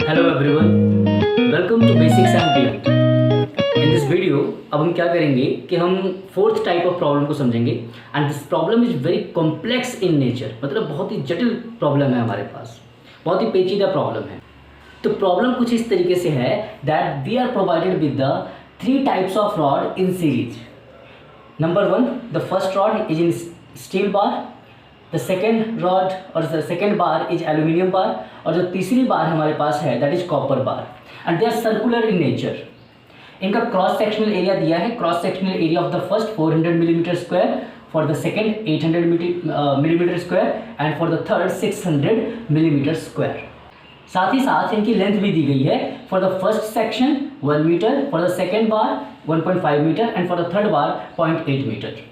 Hello everyone, welcome to basics and beyond. In this video अब हम क्या करेंगे कि हम फोर्थ टाइप ऑफ प्रॉब्लम को समझेंगे। And this problem is very complex in nature, मतलब बहुत ही जटिल प्रॉब्लम है हमारे पास, बहुत ही पेचीदा प्रॉब्लम है। तो प्रॉब्लम कुछ इस तरीके से है that we are provided with the 3 types of rod in series. Number 1, the first rod is in steel bar, the second rod और the second bar is aluminium bar, और जो तीसरी बार हमारे पास है that is copper bar, and they are circular in nature. इनका cross sectional area दिया है। Cross sectional area of the first 400 millimetre square, for the second 800 millimetre square, and for the third 600 millimetre square. साथ ही साथ इनकी length भी दी गई है। For the first section 1 metre, for the second bar 1.5 metre, and for the third bar 0.8 metre.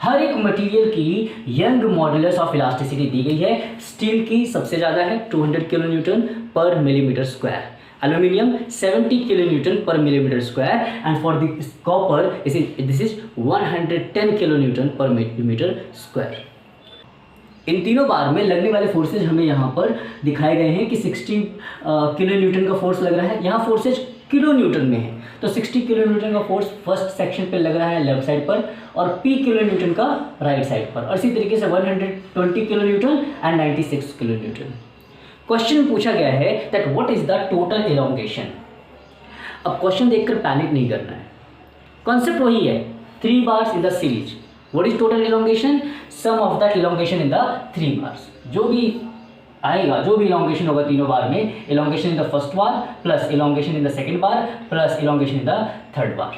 हर एक मटेरियल की यंग मॉडुलस ऑफ इलास्टिसिटी दी गई है। स्टील की सबसे ज़्यादा है 200 kilo newton per millimetre square, aluminium 70 kilo newton per millimetre square, and for the copper this is 110 kilo newton per millimetre square. इन तीनों बार में लगने वाले फोर्सेज हमें यहाँ पर दिखाए गए हैं कि 60 किलो न्यूटन का फोर्स लग रहा है। यहाँ फोर्सेज किलो न्यूटन में है, तो 60 किलो न्यूटन का फोर्स फर्स्ट सेक्शन पे लग रहा है लेफ्ट साइड पर, और P किलो न्यूटन का राइट साइड पर, और इसी तरीके से 120 kilo newton and 96 kilo newton. Question पूछा गया है that what is the total elongation. अब क्वेश्चन देखकर पैनिक नहीं करना है, कॉन्सेप्ट वही है, 3 bars in the series. What is total elongation? Sum of that elongation in the 3 bars. जो भी आएगा, जो भी इलोंगेशन होगा तीनों बार में, elongation in the first bar plus elongation in the second bar plus elongation in the third bar.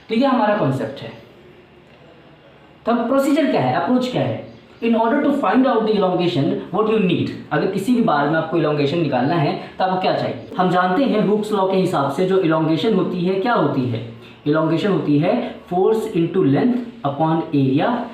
तो ये हमारा कॉन्सेप्ट है। तो अब प्रोसीजर क्या है, अप्रोच क्या है? In order to find out the elongation what you need. अगर किसी भी बार में आपको इलोंगेशन निकालना है तो आपको क्या चाहिए? हम जानते हैं हुक्स लॉ के हिसाब से जो इलोंगेशन होती है, क्या होती है? इलोंगेशन होती है force into length upon area,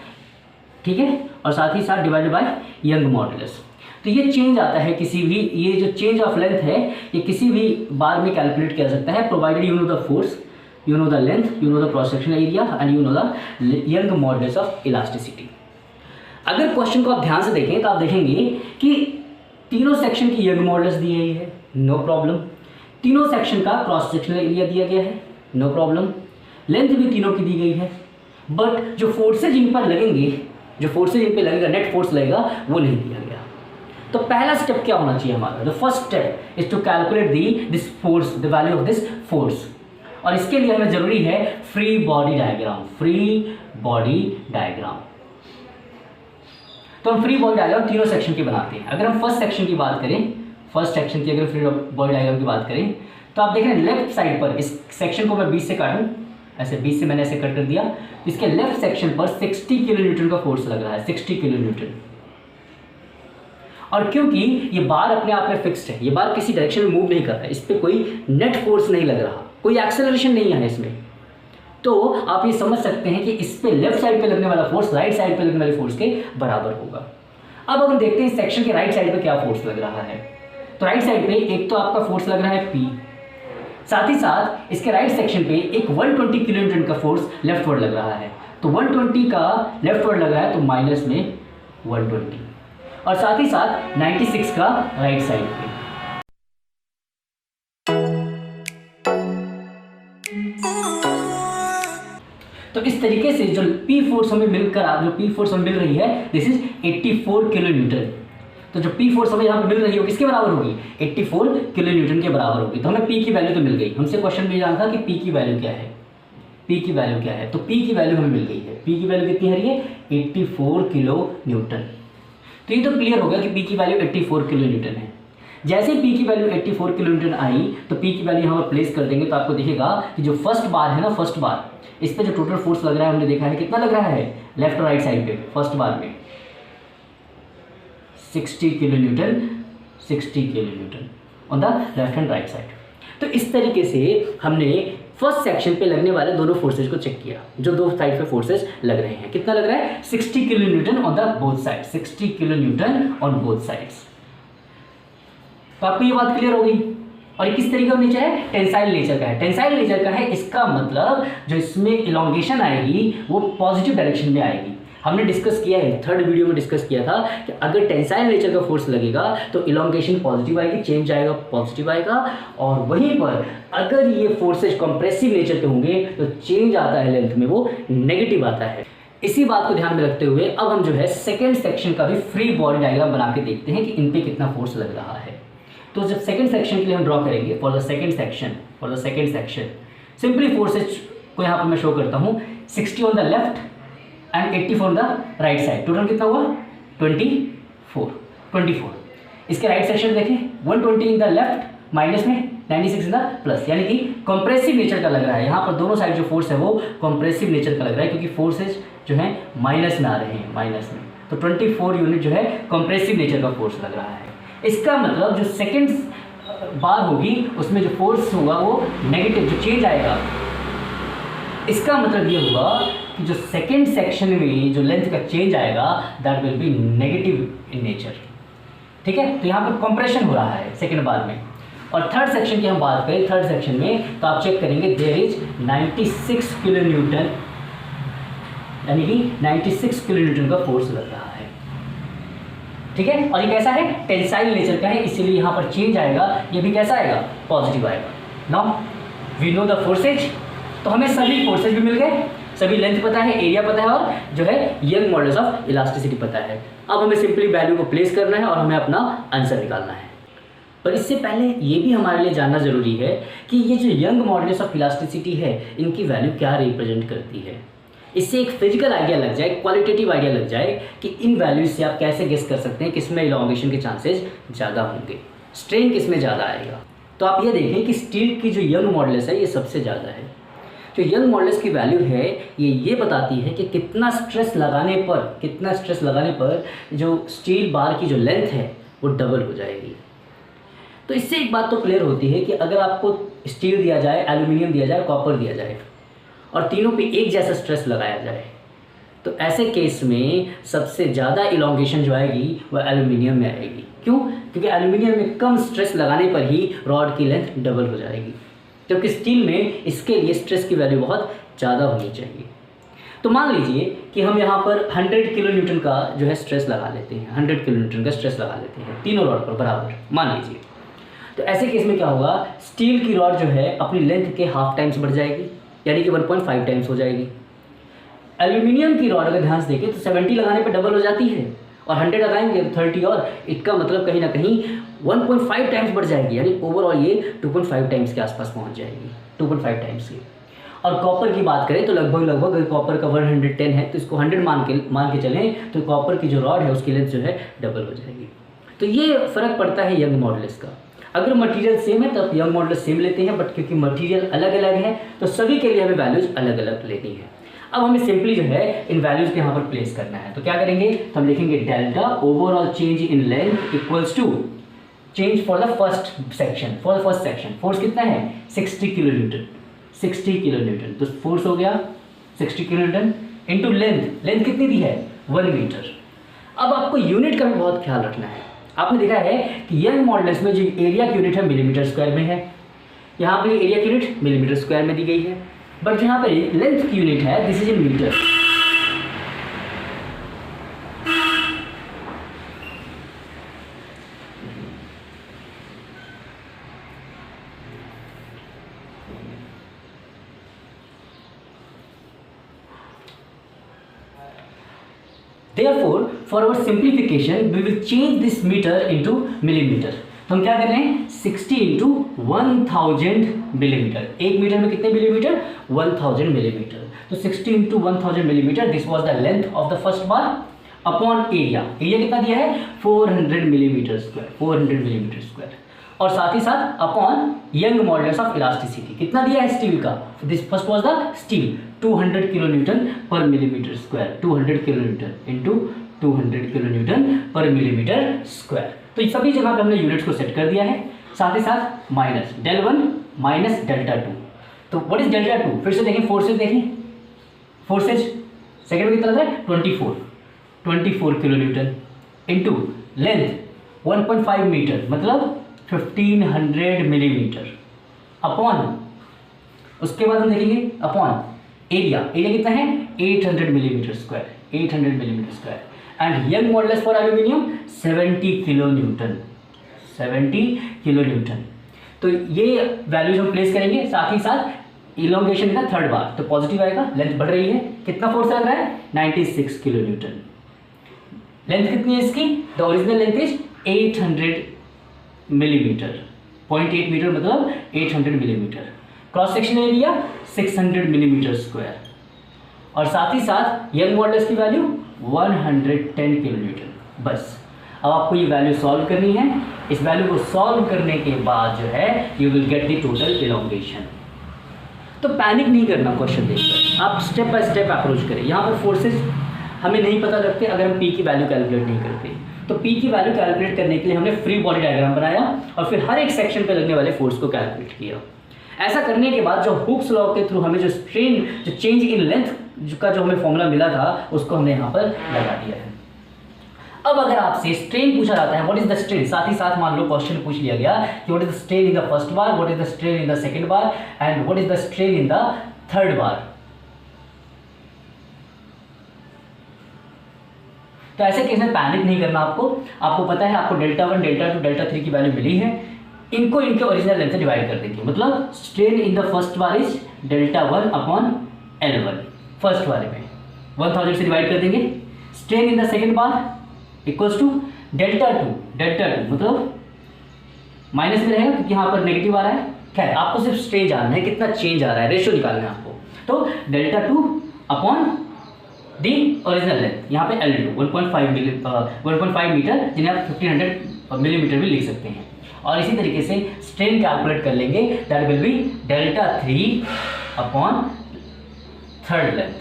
ठीक है, और साथ ही साथ डिवाइडेड बाय यंग मॉडुलस। तो ये चेंज आता है किसी भी, ये जो चेंज ऑफ लेंथ है ये किसी भी बार में कैलकुलेट किया जा सकता है, provided you know the force, you know the length, you know the cross sectional area, and you know the young modulus of elasticity। अगर क्वेश्चन को आप ध्यान से देखें तो आप देखेंगे कि तीनों सेक्शन की यंग मॉडुलस दी गई है, नो प्रॉब्लम। तीनों सेक्शन का क्रॉस सेक्शनल एरिया दिया गया है, नो प्रॉब्लम। लेंथ भी तीनों की दी गई है, बट जो फोर्सेज इन पर लगेंगे, जो फोर्सेज इन पर लगेगा, नेट फोर्स लगेगा, वो नहीं दिया गया। तो पहला स्टेप क्या होना चाहिए हमारा? The first step is to calculate this force, the value of this force, और इसके लिए हमें जरूरी है free body diagram. Free body diagram, तो हम फ्री बॉडी डायग्राम तीनों सेक्शन की बनाते हैं। अगर हम फर्स्ट सेक्शन की बात करें, फर्स्ट सेक्शन की अगर फ्री बॉडी डायग्राम की बात करें, तो आप देख रहे हैं लेफ्ट साइड पर, इस सेक्शन को मैं 20 से काटूं, ऐसे 20 से मैंने ऐसे कट कर दिया, इसके लेफ्ट सेक्शन पर 60 किलो न्यूटन का फोर्स लग रहा है, 60 किलो न्यूटन। और क्योंकि ये बार अपने आप में फिक्स्ड है, ये बार किसी डायरेक्शन में मूव नहीं कर रहा है, इस पर कोई नेट फोर्स नहीं लग रहा, कोई एक्सेलरेशन नहीं है इसमें, तो आप ये समझ सकते हैं कि इस पे लेफ्ट साइड पे लगने वाला फोर्स राइट साइड पे लगने वाले फोर्स के बराबर होगा। अब हम देखते हैं सेक्शन के राइट साइड पे क्या फोर्स लग रहा है। तो राइट साइड पे एक तो आपका फोर्स लग रहा है P, साथ ही साथ इसके राइट सेक्शन पे एक 120 किलो न्यूटन का फोर्स लेफ्टवर्ड लग रहा है। तो 120 का लेफ्टवर्ड लग रहा है तो माइनस में 120, और साथ ही साथ 96 का राइट साइड पे। तो इस तरीके से जो P फोर्स हमें मिलकर, जो P फोर्स हमें मिल रही है दिस इज 84 किलो न्यूटन। तो जो P फोर्स हमें यहाँ पे मिल रही है वो किसके बराबर होगी? 84 किलो न्यूटन के बराबर होगी। तो हमें P की वैल्यू तो मिल गई। हमसे क्वेश्चन में जानता कि P की वैल्यू क्या है, P की वैल्यू क्या है? तो P की वैल्यू हमें मिल गई है। P की वैल्यू कितनी है? ये 84 किलो न्यूटन। तो ये तो क्लियर हो गया कि P की वैल्यू 84 किलो न्यूटन है। जैसे P की वैल्यू 84 किलो न्यूटन आई तो P की वैल्यू यहाँ पर प्लेस कर देंगे, तो आपको दिखेगा कि जो फर्स्ट बार है ना, फर्स्ट बार, इस पे जो टोटल फोर्स लग रहा है हमने देखा है कितना लग रहा है लेफ्ट और राइट साइड पे। फर्स्ट बार में 60 kilo Newton, 60 kilo Newton on the left and right side. तो इस तरीके से हमने फर्स्ट सेक्शन पे लगने वाले दोनों फोर्सेज को चेक किया, जो दो साइड पे फोर्सेज लग रहे हैं। कितना लग रहा है? 60 kilo Newton on the both side, 60 kilo Newton on both sides. तो आपको ये बात क्लियर हो गई। और ये किस तरीके का नेचर है? टेंसाइल नेचर का है। टेंसाइल नेचर का है, इसका मतलब जो इसमें इलोंगेशन आएगी वो पॉजिटिव डायरेक्शन में आएगी। हमने डिस्कस किया है, थर्ड वीडियो में डिस्कस किया था कि अगर टेंसाइल नेचर का फोर्स लगेगा तो इलोंगेशन पॉजिटिव आएगी, चेंज आएगा पॉजिटिव आएगा, और वहीं पर अगर ये फोर्सेज कंप्रेसिव नेचर के होंगे तो चेंज आता है लेंथ में, वो नेगेटिव आता है। इसी बात को ध्यान में रखते हुए अब हम जो है सेकेंड सेक्शन का भी फ्री बॉडी डायग्राम बना के देखते हैं कि इन पे कितना फोर्स लग रहा है। तो जब सेकेंड सेक्शन के लिए हम ड्रॉ करेंगे for the second section simply forces को यहाँ पर मैं शो करता हूँ 60 on the left and 80 on the right side. Total कितना हुआ 24। इसके राइट सेक्शन देखें 120 इन द लेफ्ट माइनस में 96 इन द प्लस, यानी कि कंप्रेसिव नेचर का लग रहा है। यहाँ पर दोनों साइड जो फोर्स है वो कंप्रेसिव नेचर का लग रहा है क्योंकि फोर्सेज जो है माइनस में आ रहे हैं, माइनस में। तो 24 यूनिट जो है कंप्रेसिव नेचर का फोर्स लग रहा है। इसका मतलब जो सेकेंड बार होगी उसमें जो फोर्स होगा वो नेगेटिव, जो चेंज आएगा, इसका मतलब ये होगा कि जो सेकेंड सेक्शन में जो लेंथ का चेंज आएगा that will be negative in nature. ठीक है, तो यहाँ पर कंप्रेशन हो रहा है सेकेंड बार में। और थर्ड सेक्शन की हम बात करें, थर्ड सेक्शन में तो आप चेक करेंगे देयर इज 96 किलो न्यूटन, यानी कि 96 किलो न्यूटन का फोर्स लग रहा है। ठीक है, और ये कैसा है, टेंसाइल नेचर का है, इसीलिए यहाँ पर चेंज आएगा, ये भी कैसा आएगा, पॉजिटिव आएगा। Now we know the forces, तो हमें सभी फोर्सेज भी मिल गए, सभी लेंथ पता है, एरिया पता है, और जो है यंग मॉडल्स ऑफ इलास्टिसिटी पता है। अब हमें सिंपली वैल्यू को प्लेस करना है और हमें अपना आंसर निकालना है। पर इससे पहले ये भी हमारे लिए जानना ज़रूरी है कि ये जो यंग मॉडल्स ऑफ इलास्टिसिटी है इनकी वैल्यू क्या रिप्रेजेंट करती है। इससे एक फिजिकल आइडिया लग जाए, क्वालिटेटिव आइडिया लग जाए कि इन वैल्यूज से आप कैसे गेस कर सकते हैं किसमें इलॉन्गेशन के चांसेस ज़्यादा होंगे, स्ट्रेन किसमें ज़्यादा आएगा। तो आप ये देखें कि स्टील की जो यंग मॉडल्स है ये सबसे ज़्यादा है। जो यंग मॉडल्स की वैल्यू है ये बताती है कि कितना स्ट्रेस लगाने पर जो स्टील बार की जो लेंथ है वो डबल हो जाएगी। तो इससे एक बात तो क्लियर होती है कि अगर आपको स्टील दिया जाए, एल्यूमिनियम दिया जाए, कॉपर दिया जाए और तीनों पे एक जैसा स्ट्रेस लगाया जाए तो ऐसे केस में सबसे ज़्यादा इलॉन्गेशन जो आएगी वह एल्यूमिनियम में आएगी। क्यों? क्योंकि एल्यूमिनियम में कम स्ट्रेस लगाने पर ही रॉड की लेंथ डबल हो जाएगी, जबकि स्टील में इसके लिए स्ट्रेस की वैल्यू बहुत ज़्यादा होनी चाहिए। तो मान लीजिए कि हम यहाँ पर 100 किलो न्यूटन का जो है स्ट्रेस लगा लेते हैं, 100 किलो न्यूटन का स्ट्रेस लगा लेते हैं तीनों रॉड पर बराबर, मान लीजिए। तो ऐसे केस में क्या होगा, स्टील की रॉड जो है अपनी लेंथ के हाफ टाइम्स बढ़ जाएगी, यानी कि 1.5 टाइम्स हो जाएगी। एल्यूमिनियम की रॉड अगर ध्यान से देखें तो 70 लगाने पर डबल हो जाती है, और 100 लगाएंगे तो 30, और इसका मतलब कहीं ना कहीं 1.5 टाइम्स बढ़ जाएगी, यानी ओवरऑल ये 2.5 टाइम्स के आसपास पहुंच जाएगी, 2.5 टाइम्स की। और कॉपर की बात करें तो लगभग अगर कॉपर का 110 है तो इसको 100 मान के चलें तो कॉपर की जो रॉड है उसकी लेंथ जो है डबल हो जाएगी। तो ये फ़र्क पड़ता है यंग मॉडल्स का। अगर मटेरियल सेम है तो यंग मॉडल सेम लेते हैं, बट क्योंकि मटेरियल अलग अलग है तो सभी के लिए हमें वैल्यूज़ अलग अलग लेनी है। अब हमें सिंपली जो है इन वैल्यूज़ को यहाँ पर प्लेस करना है। तो क्या करेंगे, तो हम लिखेंगे delta overall change in length equals to change for the first section. Force कितना है 60 किलो न्यूटन। तो फोर्स हो गया 60 किलो न्यूटन इंटू लेंथ कितनी दी है 1 मीटर। अब आपको यूनिट का भी बहुत ख्याल रखना है। आपने देखा है कि यंग मॉडल्स में जो एरिया की यूनिट है मिलीमीटर स्क्वायर में है, यहाँ पे एरिया की यूनिट मिलीमीटर स्क्वायर में दी गई है, बट यहाँ पे लेंथ की यूनिट है this is in meter. Therefore, for our simplification, we will change this meter into millimeter. तो हम क्या कर रहे हैं 60 इंटू 1000 मिलीमीटर। एक मीटर में कितने मिलीमीटर 1000 मिलीमीटर। तो 60 into 1000 millimetre this was the length of the first bar upon area कितना दिया है 400 मिलीमीटर स्क्वायर, और साथ ही साथ upon Young models of elasticity कितना दिया है स्टील का, this first was the steel 200 kilo newton per millimetre square, 200 kilo newton into 200 kilo newton per millimetre square. तो ये सभी जगह पे हमने यूनिट्स को सेट कर दिया है, साथ ही साथ माइनस डेल 1 माइनस डेल्टा 2। तो व्हाट इज डेल्टा 2, फिर से देखें फोर्सेज सेकेंड में कितना है 24 kilo newton into length 1.5 meter मतलब 1500 मिलीमीटर अपॉन, उसके बाद हम देखेंगे अपॉन एरिया कितना है 800 millimetre square, 800 millimetre square and young modulus for aluminium 70 kilo Newton, 70 kilo Newton. तो ये वैल्यूज हम प्लेस करेंगे, साथ ही साथ इलोंगेशन का थर्ड बार, तो पॉजिटिव आएगा, लेंथ बढ़ रही है, कितना फोर्स लग रहा है 96 किलो न्यूटन। लेंथ कितनी है इसकी, the original length is 800 millimeter, 0.8 meter मतलब 800 millimeter. Cross section area 600 millimetre square और साथ ही साथ यंग मॉडुलस की वैल्यू 110 किलो न्यूटन। बस अब आपको ये वैल्यू सॉल्व करनी है। इस वैल्यू को सॉल्व करने के बाद जो है you will get the total elongation. तो पैनिक नहीं करना क्वेश्चन देखकर, आप स्टेप बाय स्टेप अप्रोच करें। यहाँ पर फोर्सेस हमें नहीं पता लगते अगर हम पी की वैल्यू कैलकुलेट नहीं करते। तो पी की वैल्यू कैलकुलेट करने के लिए हमने फ्री बॉडी डायग्राम बनाया और फिर हर एक सेक्शन पे लगने वाले फोर्स को कैलकुलेट किया। ऐसा करने के बाद जो हुक्स लॉ के थ्रू हमें जो स्ट्रेन, जो चेंज इन लेंथ का जो हमें फॉर्मूला मिला था उसको हमने यहाँ पर लगा दिया है। अब अगर आपसे स्ट्रेन पूछा जाता है, व्हाट इज द स्ट्रेन, साथ ही साथ मान लो क्वेश्चन पूछ लिया गया कि what is the strain in the first bar, what is the strain in the second bar and what is the strain in the third bar. तो ऐसे केस में पैनिक नहीं करना आपको पता है आपको डेल्टा 1, डेल्टा 2, डेल्टा 3 की वैल्यू मिली है, इनको इनके ओरिजिनल लेंथ से डिवाइड कर देंगे। मतलब strain in the first bar is delta 1 upon L1, first वाले में 1000 से डिवाइड कर देंगे। Strain in the second bar equals to delta 2 मतलब माइनस में रहेगा क्योंकि यहाँ पर नेगेटिव आ रहा है। खैर आपको सिर्फ स्ट्रेन जानना है, कितना चेंज आ रहा है, रेशियो निकालना है आपको। तो delta 2 upon the original length, यहाँ पे L2 1.5 मीटर, जिन्हें आप 1500 मिलीमीटर भी लिख सकते हैं। और इसी तरीके से स्ट्रेन कैलकुलेट कर लेंगे, that will be delta 3 upon third length,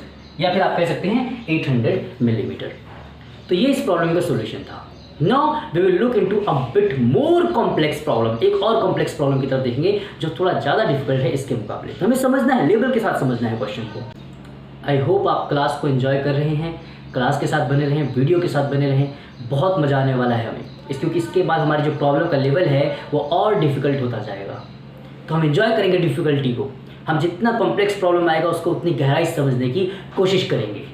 या फिर आप कह सकते हैं 800 मिलीमीटर। तो ये इस प्रॉब्लम का सॉल्यूशन था। Now we will look into a bit more complex problem, एक और कॉम्प्लेक्स प्रॉब्लम की तरफ देखेंगे जो थोड़ा ज़्यादा डिफिकल्ट है इसके मुकाबले। तो हमें समझना है, लेवल के साथ समझना है क्वेश्चन को। आई होप आप क्लास को एंजॉय कर रहे हैं, क्लास के साथ बने रहें, वीडियो के साथ बने रहें, बहुत मज़ा आने वाला है हमें क्योंकि इसके बाद हमारी जो प्रॉब्लम का लेवल है वो और डिफ़िकल्ट होता जाएगा। तो हम एंजॉय करेंगे डिफ़िकल्टी को, हम जितना कॉम्प्लेक्स प्रॉब्लम आएगा उसको उतनी गहराई से समझने की कोशिश करेंगे।